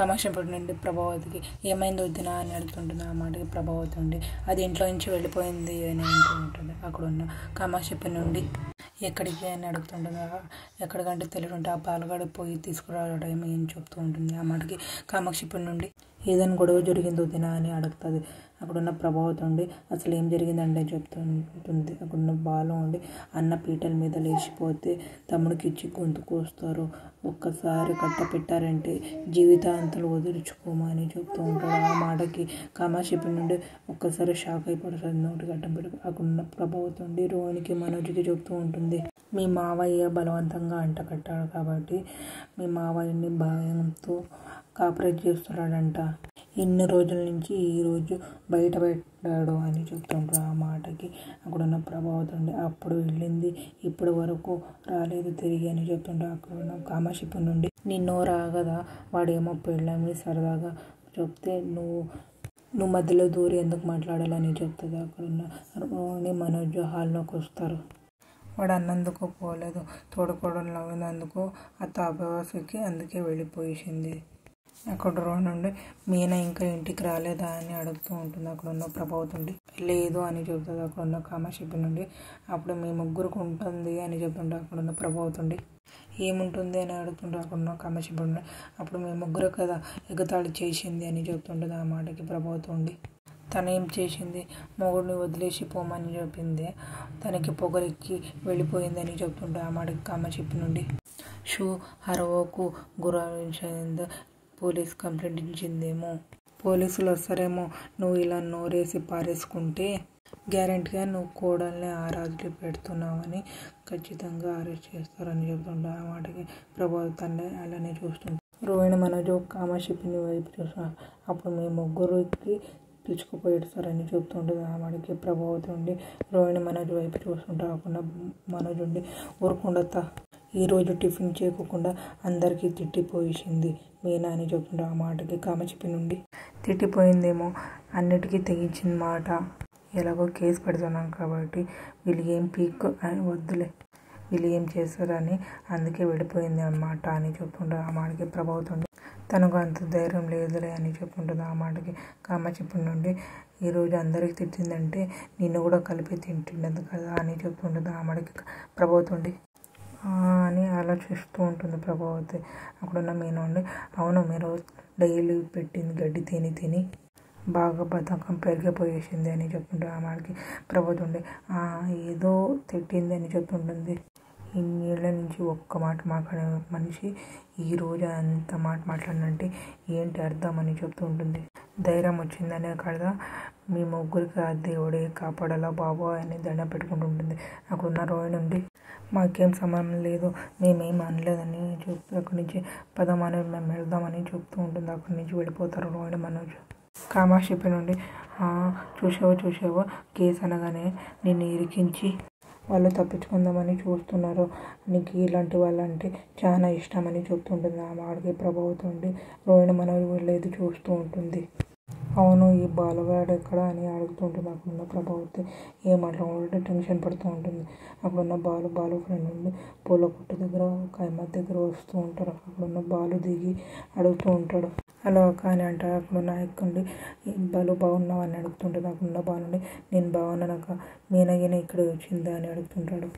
కామాక్షిపేట నుండి ప్రభావతికి ఏమైంది వద్దినా అని అడుగుతుంటుంది. ఆ మాటకి ప్రభావతి ఉండి అది ఇంట్లో నుంచి వెళ్ళిపోయింది అని అంటూ ఉంటుంది. అక్కడ ఉన్న కామాక్షిపేట నుండి ఎక్కడికి అని అడుగుతుంటుంది. ఎక్కడికంటే తెలియకుంటే ఆ పాలగాడు పోయి తీసుకురావడం ఏం చెప్తూ ఉంటుంది. ఆ మాటకి కామాక్షిపేట నుండి ఏదైనా గొడవ జరిగిందో వదినా అని అడుగుతుంది. అక్కడున్న ప్రభావతి ఉండి అసలు ఏం జరిగిందంటే చెప్తుంటుంది. అక్కడున్న బాలు ఉండి అన్న పీటల మీద లేచిపోతే తమ్ముడికి ఇచ్చి గొంతు కోస్తారు, ఒక్కసారి కట్టపెట్టారంటే జీవితాంతలు వదిలించుకోమని చెప్తూ ఉంటాడు. ఆ మాటకి కామాక్షిపేట నుండి ఒక్కసారి షాక్ అయిపోతుంది. నోటి గడ్డం పెట్టి అక్కడున్న ప్రభావతి ఉండి రోహిణికి మనోజ్కి చెప్తూ ఉంటుంది. మీ మావయ్య బలవంతంగా అంట కట్టాడు కాబట్టి మీ మావయ్యని భయంతో కాపరేట్ చేస్తున్నాడంట. ఇన్ని రోజుల నుంచి ఈరోజు బయట పెట్టాడు అని చెప్తుంటారు. ఆ మాటకి అక్కడున్న ప్రభావతి ఉండి అప్పుడు వెళ్ళింది ఇప్పటి వరకు రాలేదు తిరిగి అని చెప్తుంటారు. అక్కడున్న కామాక్షిపేట నుండి నిన్నో రాగదా వాడేమో పెళ్ళామని సరదాగా చెప్తే నువ్వు మధ్యలో దూరి ఎందుకు మాట్లాడాలని చెప్తుంది. అక్కడున్న మనోజ్ హాల్లోకి వస్తారు. వాడు అన్నందుకు పోలేదు, తోడుకోవడం నవ్వినందుకు అత్త అభ్యవసకి అందుకే వెళ్ళిపోయింది. అక్కడ రోడ్ నుండి మీనా ఇంకా ఇంటికి రాలేదా అని అడుగుతూ ఉంటుంది. అక్కడున్న ప్రభావతి ఉండి లేదు అని చెప్తుంది. అక్కడున్న కామాక్షిపేట నుండి అప్పుడు మీ ముగ్గురికి ఉంటుంది అని చెప్తుంటే అక్కడున్న ప్రభావతి ఉండి ఏముంటుంది అని అడుగుతుంటే అక్కడున్న కామాక్షిపేట నుండి అప్పుడు మీ ముగ్గురు కదా ఎగతాళి చేసింది అని చెప్తుంటుంది. ఆ మాటకి ప్రభావతి ఉండి తనేం చేసింది, మొగుడిని వదిలేసి పోమని చెప్పింది, తనకి పొగరెక్కి వెళ్ళిపోయిందని చెప్తుంటే ఆ మాటకి కామాక్షిపేట నుండి హరవకు గురావించింది, పోలీస్ కంప్లైంట్ ఇచ్చిందేమో, పోలీసులు వస్తారేమో, నువ్వు ఇలా నోరేసి పారేసుకుంటే గ్యారెంటీగా నువ్వు కోడల్ని ఆరాధులు పెడుతున్నావని ఖచ్చితంగా అరెస్ట్ చేస్తారని చెప్తుంటా. ఆ మాటకి ప్రభావితాన్ని అలానే చూస్తుంటా. రోహిణి మనోజ్ కామాక్షిపేట వైపు చూస్తున్నారు. అప్పుడు మీ ముగ్గురికి పిలుచుకుపోయిస్తారని చెప్తుంటుంది. ఆ మాటకి ప్రభావతి ఉండి రోహిణి మనోజ్ వైపు చూస్తుంటా. కాకుండా మనోజ్ ఉండి ఊరుకుండతా ఈరోజు టిఫిన్ చేయకుండా అందరికీ తిట్టిపోయింది మీనా అని చెప్తుంటా. ఆ మాటకి కామాక్షిపేట నుండి తిట్టిపోయిందేమో, అన్నిటికీ తెగించిన మాట, ఎలాగో కేసు పెడుతున్నాం కాబట్టి వీళ్ళు ఏం పీక్ అని వద్దులే, వీళ్ళు ఏం చేస్తారని అందుకే వెళ్ళిపోయింది అన్నమాట అని చెప్తుంటా. ఆ మాటకి ప్రభావతి ఉండి తనకు అంత ధైర్యం లేదులే అని చెప్పుంటుంది. ఆ మాటకి కామాక్షిపేట నుండి ఈరోజు అందరికి తిట్టిందంటే నిన్ను కూడా కలిపి తింటున్నది కదా అని చెప్తుంటుంది. ఆ మాటకి ప్రభావతి ఉండి అని ఆలోచిస్తూ ఉంటుంది ప్రభావతి. అక్కడున్న మీనా ఉండి అవును మీరు డైలీ పెట్టింది గడ్డి తిని బాగా బద్ధకం పెరిగిపోయేసింది అని చెప్తుంటారు. ఆ మాటకి ప్రభావతి ఉండి ఏదో తిట్టింది అని చెప్తుంటుంది. ఇన్నేళ్ల నుంచి ఒక్క మాట మాట్లాడే మనిషి ఈరోజు అంత మాట మాట్లాడినంటే ఏంటి అర్థం అని చెప్తూ ఉంటుంది. ధైర్యం వచ్చిందనే కదా మీ ముగ్గురికి ఆ దేవుడే కాపాడాలా బాబు అని దండం పెట్టుకుంటుంటుంది. అక్కడున్న రోహిణి నుండి మాకేం సంబంధం లేదు, మేమేం అనలేదని చెప్తూ అక్కడి నుంచి పదమని మేము వెళ్దామని చెప్తూ ఉంటుంది. అక్కడి నుంచి వెళ్ళిపోతారు రోహిణి మనోజ్. కామాక్షిపేట నుండి చూసావో కేసు అనగానే నిన్ను ఇరికించి వాళ్ళు తప్పించుకుందామని చూస్తున్నారు, నీకు ఇలాంటి వాళ్ళంటే చాలా ఇష్టమని చెప్తుంటుంది. ఆ మాటకి ప్రభావతి ఉండి రోహిణి మనోజ్ వెళ్ళేది చూస్తూ ఉంటుంది. అవును ఈ బాలగాడు ఎక్కడ అని అడుగుతుంటుంది. అక్కడున్న ప్రభావతి ఏం మాట్లాడుకుంటే టెన్షన్ పడుతూ ఉంటుంది. అక్కడున్న బాలు ఫ్రెండ్ నుండి పూల కొట్టు దగ్గర కైమత్ దగ్గర వస్తూ ఉంటారు. అక్కడున్న బాలు దిగి అడుగుతూ ఉంటాడు. హలో అక్క అని అంటారు. అక్కడున్న ఎక్కండి బాలు బాగున్నావు అని అడుగుతుంటుంది. అక్కడున్న బాలు నుండి నేను బాగున్నానక్క, మీనగిన ఇక్కడ వచ్చిందా అని అడుగుతుంటాడు.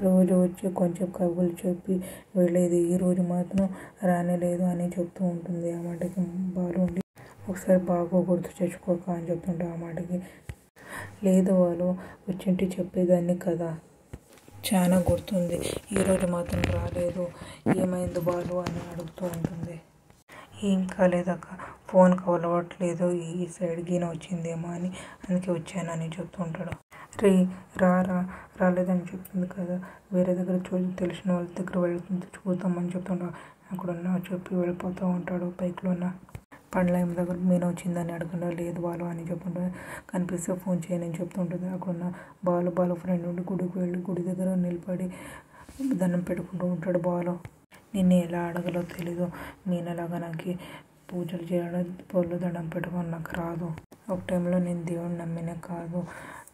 రోజు వచ్చి కొంచెం కబుర్లు చెప్పి వెళ్ళేది, ఈరోజు మాత్రం రానేలేదు అని చెప్తూ ఉంటుంది. ఆ మాటకి బాలు ఉండి ఒకసారి బాగా గుర్తు తెచ్చుకోక అని చెప్తుంటే ఆ మాటకి లేదు వాళ్ళు వచ్చింటి చెప్పేదాన్ని కదా, చాలా గుర్తుంది, ఈరోజు మాత్రం రాలేదు, ఏమైంది బాలు అని అడుగుతూ ఉంటుంది. ఏం కాలేదక్క, ఫోన్ కలవట్లేదు, ఈ సైడ్ గీన వచ్చిందేమో అని అందుకే వచ్చానని చెప్తూ ఉంటాడు. రాలేదని చెప్తుంది కదా, వేరే దగ్గర తెలిసిన వాళ్ళ దగ్గర వెళ్తుంది చూద్దామని చెప్తుంటాడు. అక్కడున్న చెప్పి వెళ్ళిపోతూ ఉంటాడు. పైకిలో ఉన్న పండ్ల దగ్గర మీనా వచ్చిందని అడగకుండా లేదు బాలు అని చెప్తుంటే కనిపిస్తే ఫోన్ చేయని చెప్తుంటుంది. అక్కడున్న బాలు ఫ్రెండ్ నుండి గుడికి వెళ్ళి గుడి దగ్గర నిలబడి దండం పెట్టుకుంటూ ఉంటాడు. బాలు నిన్ను ఎలా అడగాలో తెలీదు, మీనలాగా నాకు పూజలు చేయడం పూలు దండం పెట్టుకొని నాకు రాదు, ఒక టైంలో నేను దేవుడిని నమ్మిన కాదు,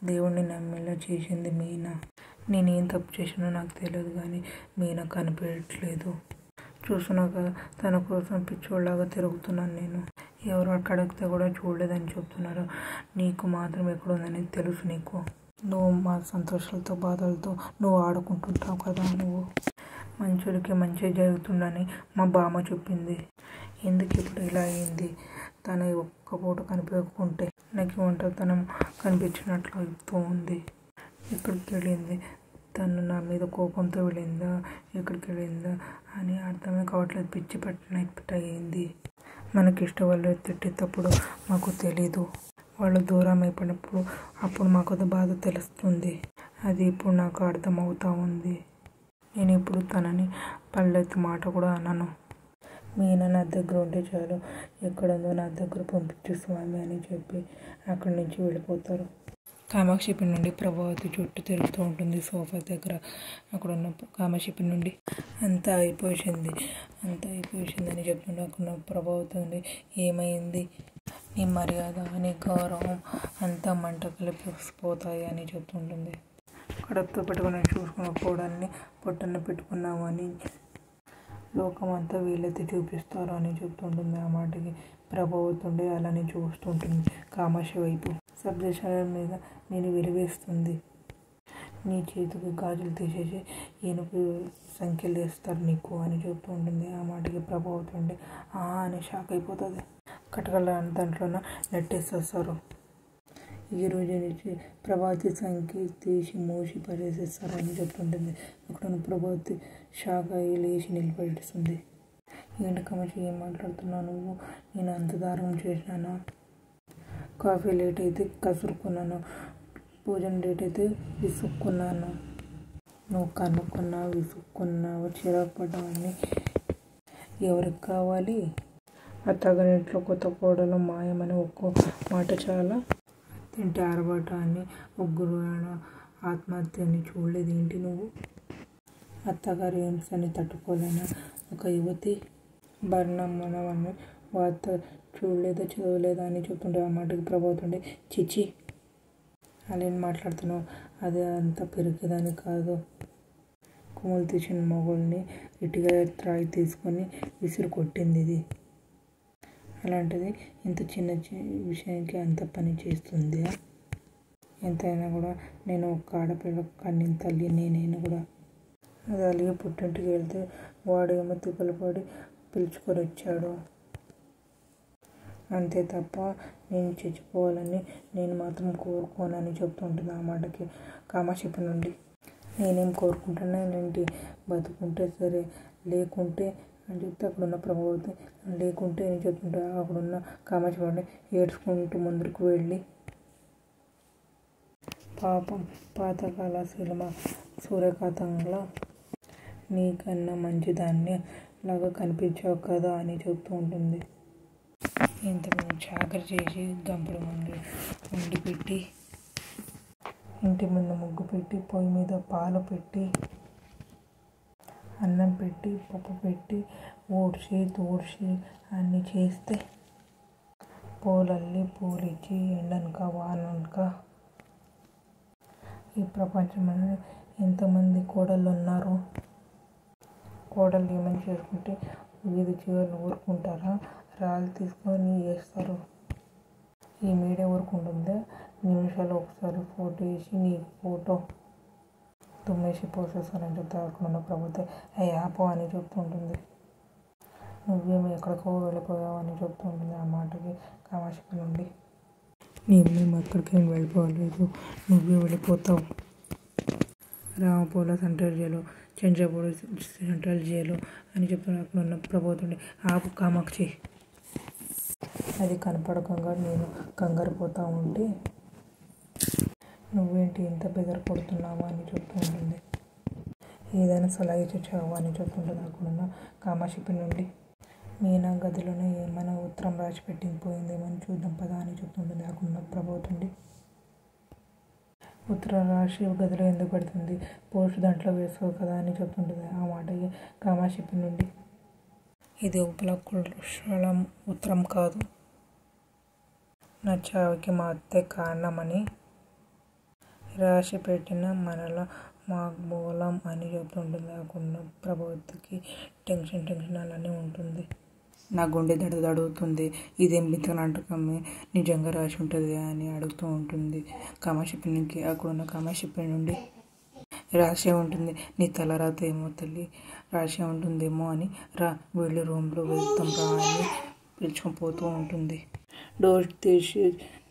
దేవుడిని నమ్మేలా చేసింది మీనా, నేనేం తప్పు చేసినా నాకు తెలియదు కానీ మీనా కనిపించట్లేదు, చూస్తున్నావు కదా, తన కోసం పిచ్చోళ్ళలాగా తిరుగుతున్నాను నేను. ఎవరు అడిగితే కూడా చూడలేదని చెప్తున్నారు. నీకు మాత్రం ఎక్కడుందని తెలుసు. నువ్వు మా సంతోషాలతో బాధలతో నువ్వు ఆడుకుంటుంటావు కదా. నువ్వు మంచుడికి మంచి జరుగుతుందని మా బామ్మ చెప్పింది. ఎందుకు ఇప్పుడు ఇలా అయింది? తన ఒక్క పూట కనిపించకుంటే నాకు ఒంటరితనం కనిపించినట్లు అవుతూ ఉంది. ఎక్కడికి వెళ్ళింది? తను నా మీద కోపంతో వెళ్ళిందా, ఎక్కడికి వెళ్ళిందా అని అర్థమే కావట్లేదు. పిచ్చి పట్టినట్టు అయింది. మనకి ఇష్టం వాళ్ళు తిట్టేటప్పుడు మాకు తెలీదు. వాళ్ళు దూరం అయిపోయినప్పుడు అప్పుడు మాకు అది బాధ తెలుస్తుంది. అది ఇప్పుడు నాకు అర్థమవుతూ ఉంది. నేను ఇప్పుడు తనని పల్లెత్తు మాట కూడా అన్నాను. మీనా నా దగ్గర ఉంటే చాలు, ఎక్కడుందో నా దగ్గర పంపించు స్వామి అని చెప్పి అక్కడి నుంచి వెళ్ళిపోతారు. కామాక్షి నుండి ప్రభావతి చుట్టూ తిరుగుతూ ఉంటుంది సోఫా దగ్గర. అక్కడ ఉన్న కామాక్షి నుండి అంతా అయిపోయింది అని చెప్తుంటే అక్కడ ప్రభావతి ఉంది. ఏమైంది? నీ మర్యాద, నీ గౌరవం అంతా మంట కలిపిపోతాయి అని చెప్తుంటుంది. కడుపుతో పెట్టుకుని చూసుకున్న కోడల్ని పొట్టన పెట్టుకున్నావు అని లోకం అంతా వీళ్ళైతే చూపిస్తారు అని చెప్తుంటుంది. ఆ మాటకి ప్రభావతుండే అలానే చూస్తుంటుంది కామాక్షి వైపు. సబ్జెక్షన్ మీద నేను వెలివేస్తుంది. నీ చేతికి గాజులు తీసేసి ఏనుగు సంఖ్యలు వేస్తారు నీకు అని చెప్తూ ఉంటుంది. ఆ మాటకి ప్రభావతుండే అని షాక్ అయిపోతుంది. కటకల దాంట్లోన నెట్టేసేస్తారు. ఈ రోజు నుంచి ప్రభావతి సంఖ్య తీసి మూసి పడేసేస్తారు అని చెప్తుంటుంది. అక్కడ ప్రభావతి షాక్ అయ్యి లేచి నిలబెడుతుంది. ఏంటి కామాక్షి, ఏం మాట్లాడుతున్నావు నువ్వు? నేను అంత దారుణం చేసినానా? కాఫీ లేట్ అయితే కసురుకున్నాను, భోజనం లేట్ అయితే విసుక్కున్నాను. నువ్వు కనుక్కున్నావు, విసుక్కున్నావు, చిరాకు పడ్డావని ఎవరికి కావాలి? అత్తగారింట్లో కొత్త కోడలు మాయమని ఒక్కో మాట చాలా తింటే అరబట అని ముగ్గురు ఆత్మహత్యని చూడలేదు ఏంటి నువ్వు? అత్తగారి హింసని తట్టుకోలేన ఒక యువతి భరణమని వార్త చూడలేదా, చదవలేదా అని చెప్తుంటే ఆ మాటకి ప్రభావుతుండే చిచి అలా మాట్లాడుతున్నావు. అది అంత పెరిగేదాన్ని కాదు. కొమ్ములు తీసిన మొగుల్ని ఇటుగా త్రాయి తీసుకొని విసిరి కొట్టింది ఇది. అలాంటిది ఇంత చిన్న విషయానికి అంత పని చేస్తుంది. ఎంతైనా కూడా నేను ఒక ఆడపిల్ల కన్నిన తల్లి. నేను కూడా అది అలిగి పుట్టింటికి వెళ్తే వాడేమో తిప్పలు పడి పిలుచుకొని వచ్చాడు. అంతే తప్ప నేను చచ్చిపోవాలని నేను మాత్రం కోరుకోనని చెప్తుంటుంది. ఆ మాటకి కామాక్షి నుండి నేనేం కోరుకుంటున్నానండి, బతుకుంటే సరే, లేకుంటే అని చెప్తే అక్కడున్న ప్రభావతి లేకుంటే అని చెప్తుంటే అక్కడున్న కామాక్షి నుండి ఏడ్చుకుంటూ ముందుకు వెళ్ళి పాపం పాతకాల సినిమా సూర్యకాంతంలో నీకన్నా మంచిదాన్ని లాగా కనిపించావు కదా అని చెప్తూ ఉంటుంది. ఇంతమంది చాకరీ చేసి గంపడి ముందు వండి పెట్టి, ఇంటి ముందు ముగ్గు పెట్టి, పొయ్యి మీద పాలు పెట్టి, అన్నం పెట్టి, పప్పు పెట్టి, ఊడ్చి తూడ్చి అన్నీ చేస్తే పూలల్లి పూలిచ్చి ఎండనక వాననక ఈ ప్రపంచంలో ఎంతమంది కోడళ్ళు ఉన్నారు. కోడళ్ళు ఏమైనా చేసుకుంటే వీధి చివరిని ఊరుకుంటారా? రాళ్ళు తీసుకొని వేస్తారు. ఈ మీడియా ఊరుకుంటుందా? నిమిషాలు ఒకసారి ఫోటో వేసి నీ ఫోటో తుమ్మేసి పోసేస్తానని చెప్తే అక్కడ ప్రభుత్వం యాపో అని చెప్తుంటుంది. నువ్వేమో ఎక్కడికో వెళ్ళిపోయావు అని చెప్తుంటుంది. ఆ మాటకి కామాక్షి నుండి మేము ఎక్కడికి వెళ్ళిపోలేదు, నువ్వే వెళ్ళిపోతావు. రామపూల సెంట్రల్ జైలు, చంద్రపూడి సెంట్రల్ జైలు అని చెప్తున్నా. అక్కడ ఉన్న ప్రభుత్వం ఆపు కామాక్షి, అది కనపడకంగా నేను కంగారు పోతూ ఉంటే నువ్వేంటి ఇంత బెదర్ కొడుతున్నావు అని చెప్తూ ఉంటుంది. ఏదైనా సలహా ఇచ్చావు అని చెప్తుంటుంది. అక్కడున్న కామాక్షి నుండి మీనా గదిలోనే ఏమైనా ఉత్తరం రాసి పెట్టిపోయిందేమని చూద్దాం పదా అని చెప్తుంటుంది. అక్కడున్న ప్రభుత్వం ఉత్తరం రాసి గదిలో ఎందుకు పెడుతుంది, పోస్ట్ దాంట్లో వేసుకోవు కదా అని చెప్తుంటుంది. ఆ మాటకి కామాక్షి నుండి ఇది ఉపలకుశలం ఉత్తరం కాదు, నా చావుకి మా అత్తే కారణమని రాసి పెట్టిన మనలో వాగ్మూలం అని చెప్తుంటుంది. అక్కడ ప్రభావతికి టెన్షన్ అలానే ఉంటుంది. నా గుండె దడుతుంది, ఇదేం వింత నాటకమే, నిజంగా రాసి ఉంటుంది అని అడుగుతూ ఉంటుంది కామాక్షి పిన్నికి. అక్కడున్న కామాక్షి పిన్ని నుండి రాసే ఉంటుంది, నీ తలరాత ఏమో తల్లి, రాసే ఉంటుందేమో అని, రా వెళ్ళి రూమ్లో వెళ్తాం రా అని పిలుచుకొని పోతూ ఉంటుంది. డోర్ తీసి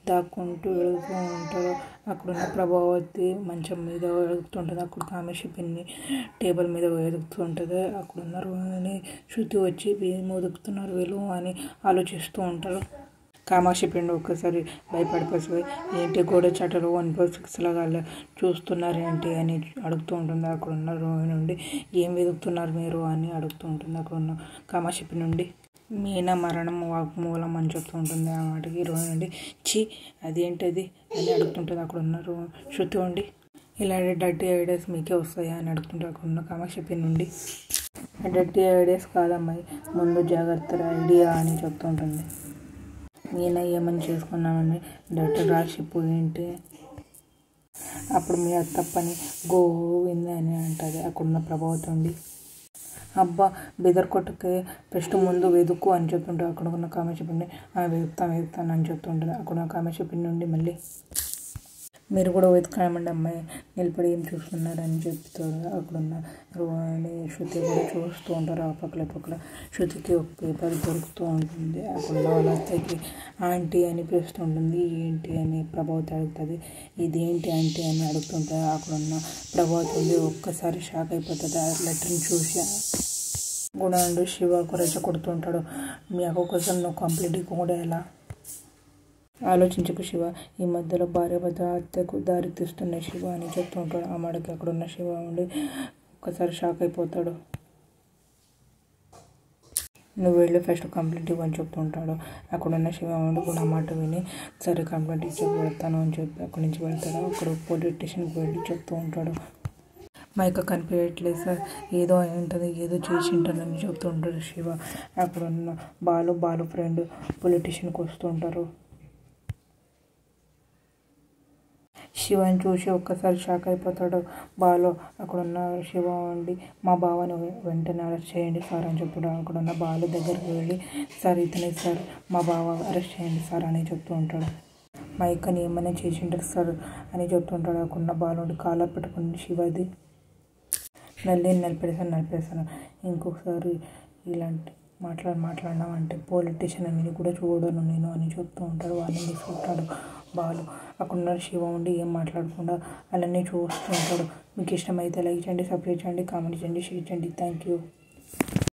దాక్కుంటూ వెళుతూ ఉంటారు. అక్కడున్న ప్రభావతి మంచం మీద వెలుగుతుంటుంది. అక్కడ కామాక్షి పిన్ని టేబుల్ మీద వెలుగుతూ ఉంటుంది. అక్కడున్న రోహిణి శృతి వచ్చి ఏం ఒదుకుతున్నారు వీళ్ళు అని ఆలోచిస్తూ ఉంటారు. కామాక్షి పిన్ని ఒక్కసారి భయపడిపోయి, ఏంటి గోడ చాటలు 1/6 లాగా చూస్తున్నారు ఏంటి అని అడుగుతూ ఉంటుంది. అక్కడున్న రోహిణి నుండి ఏం వెతుకుతున్నారు మీరు అని అడుగుతూ ఉంటుంది. అక్కడున్న కామాక్షి పిన్ని నుండి మీనా మరణం వాగ్మూలం అని చెప్తూ ఉంటుంది. ఆ మాటకి రోహిణి నుండి చి అదేంటది అని అడుగుతుంటుంది. అక్కడున్న శృతి ఉండి ఇలాంటి డర్టీ ఐడియాస్ మీకే వస్తాయా అని అడుగుతుంటే అక్కడున్న కామాక్షి పిన్ని నుండి డర్టీ ఐడియాస్ కాదమ్మాయి, ముందు జాగ్రత్త ఐడియా అని చెప్తూ ఉంటుంది. మీనా ఏమని చేసుకున్నామని డైరెక్టర్ రాసిపోయింటి, అప్పుడు మీ తప్పని గోవింద అని అంటుంది. అక్కడున్న ప్రభావతి ఉండి అబ్బా బెదర్ కొట్టుకే ఫస్ట్ ముందు వెతుకు అని చెప్తుంటే అక్కడున్న కామాక్షి పిన్ని వెతుకుతాను అని చెప్తుంటుంది. అక్కడున్న కామాక్షి పిన్ని నుండి మళ్ళీ మీరు కూడా వెతకమండి అమ్మాయి, నిలబడి ఏం చూస్తున్నారని చెప్తారు. అక్కడున్న రోహిణి శృతి కూడా చూస్తూ ఉంటారు. ఆ పక్కల శృతికి ఒక పేపర్ దొరుకుతూ ఉంటుంది. అక్కడ వాళ్ళ అత్తకి ఆంటీ అని పిలుస్తుంటుంది. ఏంటి అని ప్రభావతి అడుగుతుంది. ఇదేంటి ఆంటీ అని అడుగుతుంటుంది. అక్కడున్న ప్రభావతి ఒక్కసారి షాక్ అయిపోతుంది. ఆ లెటర్ని చూసి గుణండు శివకు రెచ్చగొడుతుంటాడు. మీ అక్క కోసం నువ్వు కంప్లీట్ కూడా ఎలా ఆలోచించకు శివ, ఈ మధ్యలో భార్యాభర్త హత్యకు దారి తీస్తున్నాయి శివ అని చెప్తూ ఉంటాడు. ఆ మాటకి అక్కడున్న శివ ఉండి ఒక్కసారి షాక్ అయిపోతాడు. నువ్వు వెళ్ళి ఫస్ట్ కంప్లైంట్ ఇవ్వని చెప్తూ ఉంటాడు. అక్కడున్న శివ ఉండి కూడా ఆ మాట విని సరే కంప్లైంట్ ఇచ్చి వెళ్తాను అని చెప్పి అక్కడి నుంచి వెళ్తాడు. అక్కడ పోలీస్ స్టేషన్కి వెళ్ళి చెప్తూ ఉంటాడు. మైక కనిపించట్లేదు సార్, ఏదో అయి ఉంటుంది, ఏదో చేసి ఉంటానని చెప్తూ ఉంటాడు శివ. అక్కడున్న బాలు ఫ్రెండ్ పొలిటీషియన్కి వస్తూ ఉంటారు. శివని చూసి ఒక్కసారి షాక్ అయిపోతాడు బాలు. అక్కడున్న శివ ఉండి మా బావని వెంటనే అరెస్ట్ చేయండి సార్ అని చెప్తాడు. అక్కడున్న బాలు దగ్గరికి వెళ్ళి సార్ ఇతనే సార్, మా బావ అరెస్ట్ చేయండి సార్ అని చెప్తూ ఉంటాడు. మైకని ఏమైనా చేసి ఉంటారు సార్ అని చెప్తుంటాడు. అక్కడున్న బాలు ఉండి కాలర్ పెట్టుకుని శివది నలిపేశాను, ఇంకొకసారి ఇలాంటి మాట్లాడినామంటే పొలిటీషియన్ అని కూడా చూడను నేను అని చెప్తూ ఉంటాడు. వాళ్ళని తీసుకుంటాడు బాలు. అక్కడున్న శివ ఉండి ఏం మాట్లాడకుండా అలానే చూస్తూ ఉంటాడు. మీకు ఇష్టమైతే లైక్ చేయండి, సబ్స్క్రైబ్ చేయండి, కామెంట్ చేయండి, షేర్ చేయండి. Thank you.